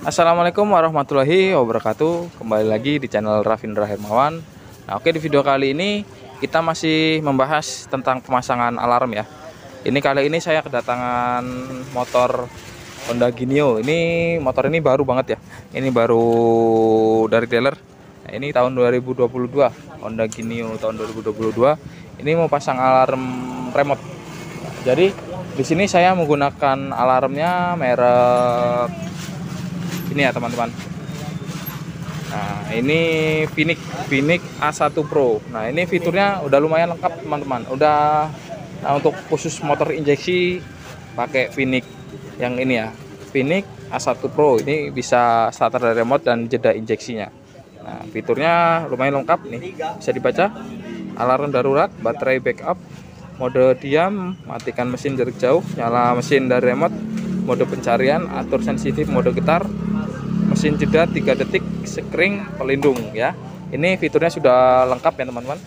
Assalamualaikum warahmatullahi wabarakatuh. Kembali lagi di channel Rafindra Hermawan. Nah, oke, di video kali ini kita masih membahas tentang pemasangan alarm ya. Ini kali ini saya kedatangan motor Honda Genio. Ini motor ini baru banget ya. Ini baru dari dealer. Nah, ini tahun 2022, Honda Genio tahun 2022. Ini mau pasang alarm remote. Jadi di sini saya menggunakan alarmnya merek ini ya teman-teman. Nah, ini Vinic A1 Pro. Nah, ini fiturnya udah lumayan lengkap teman-teman. Nah, untuk khusus motor injeksi pakai Vinic yang ini ya, Vinic A1 Pro. Ini bisa starter dari remote dan jeda injeksinya. Nah, fiturnya lumayan lengkap nih. Bisa dibaca alarm darurat, baterai backup, mode diam, matikan mesin jarak jauh, nyala mesin dari remote, mode pencarian, atur sensitif, mode getar, mesin jeda 3 detik, sekring, pelindung ya. Ini fiturnya sudah lengkap ya teman-teman.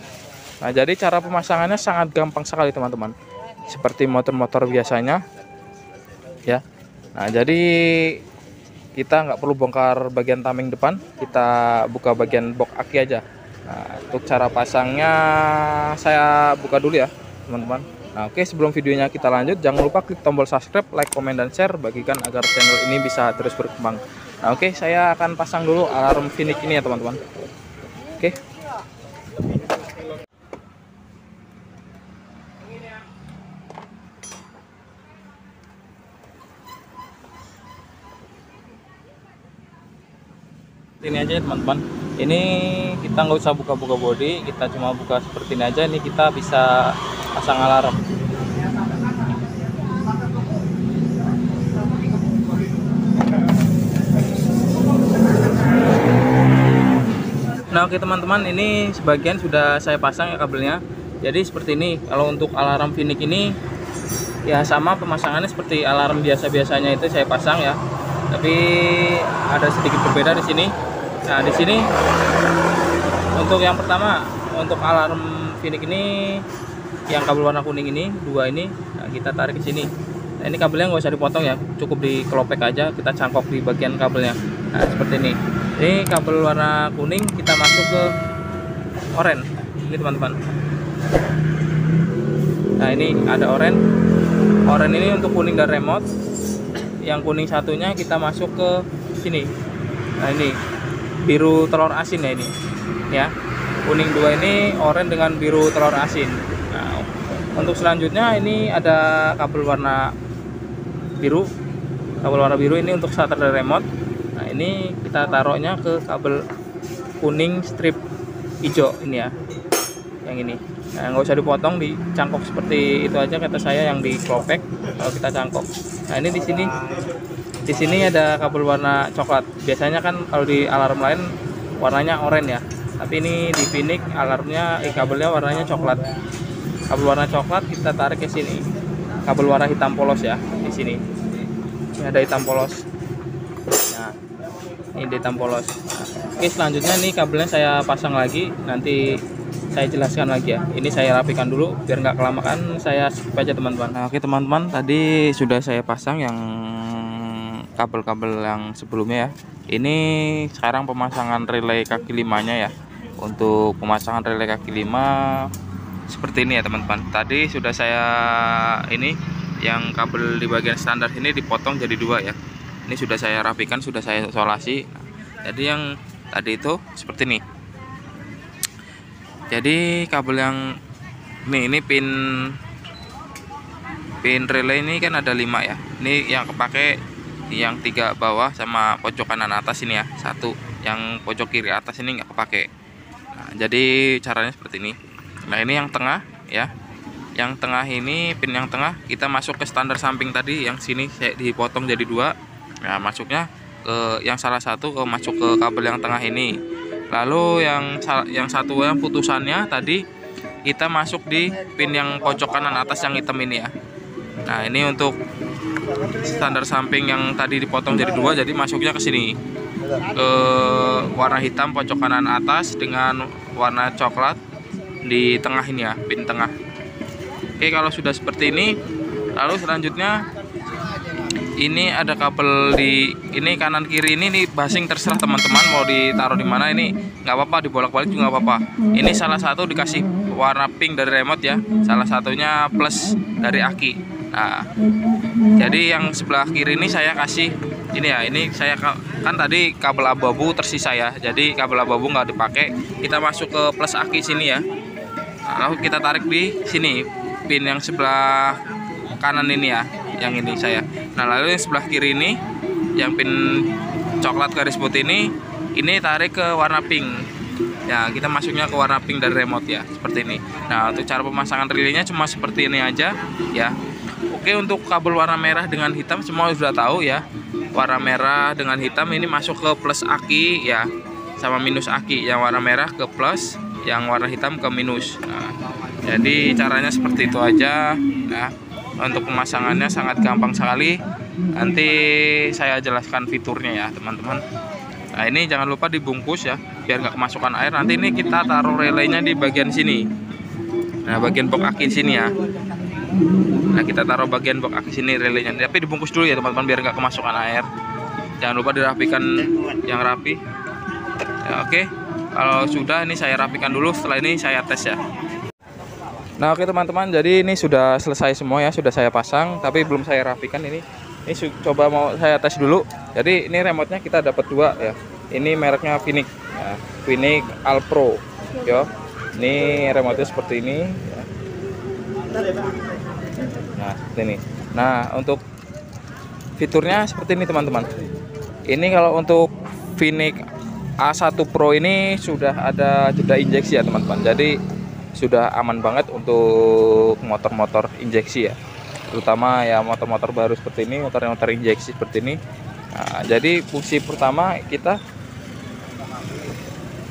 Nah, jadi cara pemasangannya sangat gampang sekali teman-teman, seperti motor-motor biasanya ya. Nah, jadi kita nggak perlu bongkar bagian tameng depan, kita buka bagian box aki aja. Nah, untuk cara pasangnya saya buka dulu ya teman-teman. Nah, oke, sebelum videonya kita lanjut, jangan lupa klik tombol subscribe, like, komen, dan share, bagikan agar channel ini bisa terus berkembang. Nah, oke, saya akan pasang dulu alarm Vinic ini ya teman-teman. Oke. Ini aja ya teman-teman. Ini kita nggak usah buka-buka bodi, kita cuma buka seperti ini aja. Ini kita bisa pasang alarm. Nah, oke teman-teman, ini sebagian sudah saya pasang ya kabelnya. Jadi seperti ini. Kalau untuk alarm Vinic ini ya sama pemasangannya seperti alarm biasa-biasanya itu saya pasang ya. Tapi ada sedikit berbeda di sini. Nah, di sini untuk yang pertama, untuk alarm Vinic ini yang kabel warna kuning ini, dua ini, nah, kita tarik ke sini. Nah, ini kabelnya nggak usah dipotong ya, cukup dikelopek aja, kita cangkok di bagian kabelnya. Nah, seperti ini. Ini kabel warna kuning kita masuk ke oranye. Ini teman-teman. Nah, ini ada oranye. Oranye ini untuk kuning dan remote. Yang kuning satunya kita masuk ke sini. Nah, ini biru telur asin ya ini. Ya. Kuning dua ini oranye dengan biru telur asin. Nah, untuk selanjutnya ini ada kabel warna biru. Kabel warna biru ini untuk starter dari remote. Nah, ini kita taruhnya ke kabel kuning strip hijau ini ya. Yang ini. Nah, nggak usah dipotong, dicangkok seperti itu aja kata saya, yang dikelopek kalau kita cangkok. Nah, ini di sini ada kabel warna coklat. Biasanya kan kalau di alarm lain warnanya oranye ya. Tapi ini di Vinic alarmnya kabelnya warnanya coklat. Kabel warna coklat kita tarik ke sini. Kabel warna hitam polos ya di sini. Ini ada hitam polos. Nah, ini hitam polos. Oke, selanjutnya nih kabelnya saya pasang lagi. Nanti saya jelaskan lagi ya. Ini saya rapikan dulu biar nggak kelamaan, saya skip aja teman-teman. Nah, oke teman-teman, tadi sudah saya pasang yang kabel-kabel yang sebelumnya ya. Ini sekarang pemasangan relay kaki 5-nya ya. Untuk pemasangan relay kaki 5 seperti ini ya teman-teman. Tadi sudah saya ini yang kabel di bagian standar ini dipotong jadi dua ya. Ini sudah saya rapikan, sudah saya isolasi. Jadi yang tadi itu seperti ini. Jadi kabel yang ini pin relay ini kan ada 5 ya. Ini yang kepake yang 3 bawah sama pojok kanan atas ini ya. Satu yang pojok kiri atas ini nggak kepake. Nah, jadi caranya seperti ini. Nah, ini yang tengah ya. Yang tengah ini, pin yang tengah kita masuk ke standar samping tadi, yang sini saya dipotong jadi 2. Nah, masuknya ke yang salah satu masuk ke kabel yang tengah ini. Lalu yang satu yang putusannya tadi kita masuk di pin yang pojok kanan atas yang hitam ini ya. Nah, ini untuk standar samping yang tadi dipotong jadi 2, jadi masuknya ke sini. Ke warna hitam pojok kanan atas dengan warna coklat di tengah ini ya, pin tengah. Oke, kalau sudah seperti ini, lalu selanjutnya Ini ada kabel di ini kanan kiri ini nih, basing terserah teman-teman mau ditaruh di mana, ini nggak apa-apa, dibolak-balik juga nggak apa-apa. Ini salah satu dikasih warna pink dari remote ya, salah satunya plus dari aki. Nah, jadi yang sebelah kiri ini saya kasih ini ya, ini saya kan tadi kabel abu-abu tersisa ya, jadi kabel abu-abu nggak dipakai, kita masuk ke plus aki sini ya. Nah, lalu kita tarik di sini pin yang sebelah kanan ini ya, yang ini saya. Nah, lalu yang sebelah kiri ini yang pin coklat garis putih ini tarik ke warna pink ya, kita masuknya ke warna pink dari remote ya, seperti ini. Nah, untuk cara pemasangan relaynya cuma seperti ini aja ya. Oke, untuk kabel warna merah dengan hitam semua sudah tahu ya, warna merah dengan hitam ini masuk ke plus aki ya, sama minus aki, yang warna merah ke plus, yang warna hitam ke minus. Nah, jadi caranya seperti itu aja. Nah, untuk pemasangannya sangat gampang sekali. Nanti saya jelaskan fiturnya ya teman-teman. Nah, ini jangan lupa dibungkus ya, biar nggak kemasukan air. Nanti ini kita taruh relaynya di bagian sini. Nah, bagian box aki sini ya. Nah, kita taruh bagian box aki sini relaynya. Tapi dibungkus dulu ya teman-teman, biar nggak kemasukan air. Jangan lupa dirapikan yang rapi. Ya, oke. Kalau sudah, ini saya rapikan dulu. Setelah ini saya tes ya. Nah, oke teman-teman, jadi ini sudah selesai semua ya, sudah saya pasang, tapi belum saya rapikan ini. Ini coba mau saya tes dulu. Jadi ini remote-nya kita dapat dua ya. Ini mereknya Phoenix, ya. Phoenix Alpro, ya. Ini remote-nya seperti ini. Ya. Nah, seperti ini. Nah, untuk fiturnya seperti ini teman-teman. Ini kalau untuk Phoenix A1 Pro ini sudah ada jeda injeksi ya teman-teman. Jadi sudah aman banget untuk motor-motor injeksi ya, terutama ya motor-motor baru seperti ini, motor-motor injeksi seperti ini. Nah, jadi fungsi pertama kita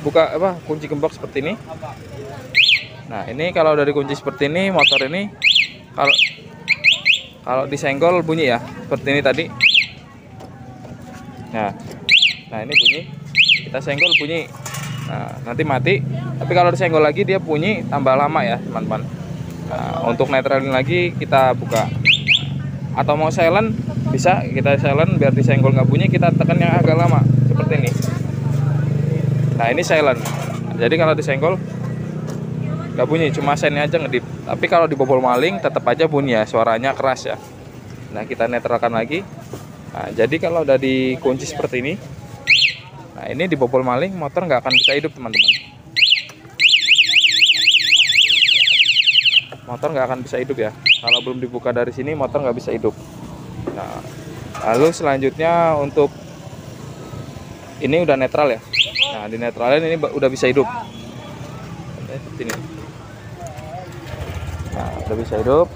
buka kunci gembok seperti ini. Nah, ini kalau dari kunci seperti ini, motor ini kalau disenggol bunyi ya, seperti ini tadi. Nah ini bunyi, kita senggol bunyi. Nah, nanti mati. Tapi kalau disenggol lagi dia bunyi tambah lama ya teman-teman. Nah, untuk netralin lagi kita buka. Atau mau silent bisa, kita silent biar disenggol nggak bunyi, kita tekan yang agak lama seperti ini. Nah, ini silent. Jadi kalau disenggol nggak bunyi, cuma sennya aja ngedip. Tapi kalau dibobol maling tetap aja bunyi ya, suaranya keras ya. Nah, kita netralkan lagi. Nah, jadi kalau udah dikunci seperti ini, nah ini dibobol maling, motor nggak akan bisa hidup teman-teman. Motor nggak akan bisa hidup ya. Kalau belum dibuka dari sini, motor nggak bisa hidup. Nah, lalu selanjutnya untuk ini udah netral ya. Nah, di netralin ini udah bisa hidup. Seperti ini. Nah, udah bisa hidup.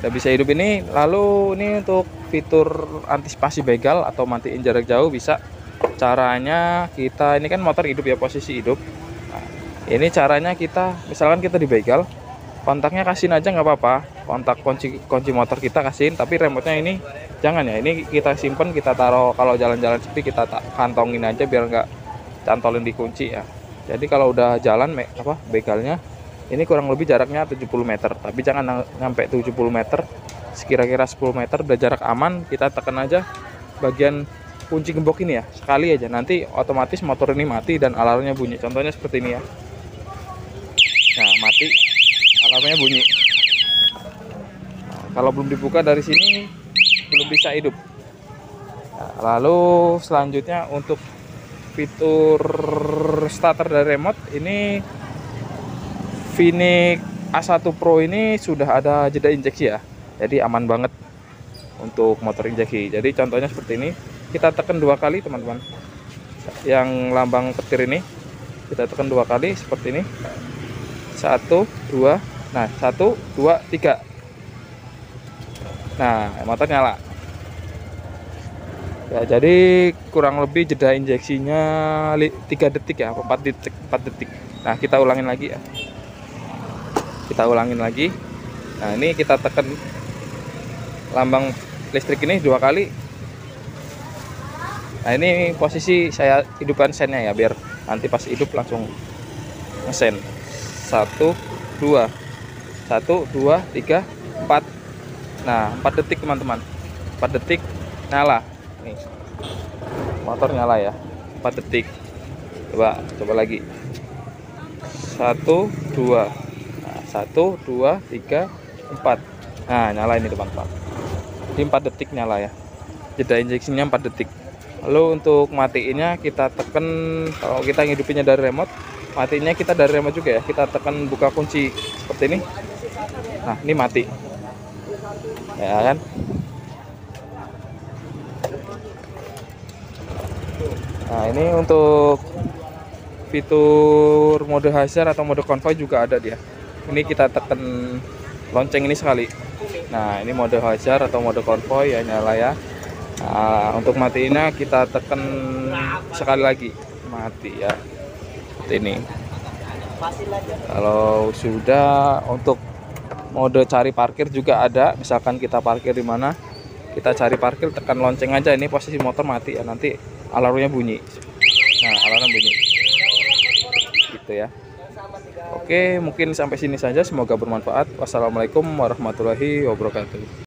Udah bisa hidup ini. Lalu ini untuk fitur antisipasi begal atau matiin jarak jauh bisa. Caranya kita, ini kan motor hidup ya, posisi hidup. Nah, ini caranya kita, misalkan kita dibegal, kontaknya kasihin aja nggak apa-apa, kontak kunci motor kita kasihin, tapi remote-nya ini jangan ya, ini kita simpen, kita taruh kalau jalan-jalan sepi, kita kantongin aja biar nggak cantolin di kunci ya. Jadi kalau udah jalan begalnya, ini kurang lebih jaraknya 70 meter, tapi jangan sampai 70 meter, sekira-kira 10 meter udah jarak aman, kita tekan aja bagian kunci gembok ini ya, sekali aja, nanti otomatis motor ini mati dan alarmnya bunyi. Contohnya seperti ini ya. Nah, mati, alarmnya bunyi. Nah, kalau belum dibuka dari sini belum bisa hidup. Nah, lalu selanjutnya untuk fitur starter dari remote, ini Phoenix A1 Pro ini sudah ada jeda injeksi ya, jadi aman banget untuk motor injeksi. Jadi contohnya seperti ini, kita tekan 2 kali teman-teman, yang lambang petir ini kita tekan 2 kali seperti ini, 1, 2, nah 1, 2, 3, nah motor nyala ya. Jadi kurang lebih jeda injeksinya 3 detik ya, 4 detik. Nah, kita ulangin lagi ya, kita ulangin lagi. Nah, ini kita tekan lambang listrik ini 2 kali. Nah, ini posisi saya hidupkan sennya ya, biar nanti pas hidup langsung ngesen. 1, 2, 1, 2, 3, 4. Nah, 4 detik teman-teman. 4 detik nyala. Nih, motor nyala ya, 4 detik. Coba lagi. 1 2. Nah, 1 2 3 4. Nah, nyala ini teman-teman. Ini 4 detik nyala ya. Jeda injeksinya 4 detik. Lalu untuk matiinnya kita tekan, kalau kita ngidupinnya dari remote, matinya kita dari remote juga ya. Kita tekan buka kunci seperti ini. Nah, ini mati. Ya kan? Nah, ini untuk fitur mode hazard atau mode konvoy juga ada dia. Ini kita tekan lonceng ini sekali. Nah, ini mode hazard atau mode konvoy ya, nyala ya. Nah, untuk matiinnya kita tekan sekali lagi, mati ya. Seperti ini. Kalau sudah, untuk mode cari parkir juga ada. Misalkan kita parkir di mana, kita cari parkir, tekan lonceng aja. Ini posisi motor mati ya, nanti alarmnya bunyi. Nah, alarmnya bunyi. Gitu ya. Oke, mungkin sampai sini saja. Semoga bermanfaat. Wassalamualaikum warahmatullahi wabarakatuh.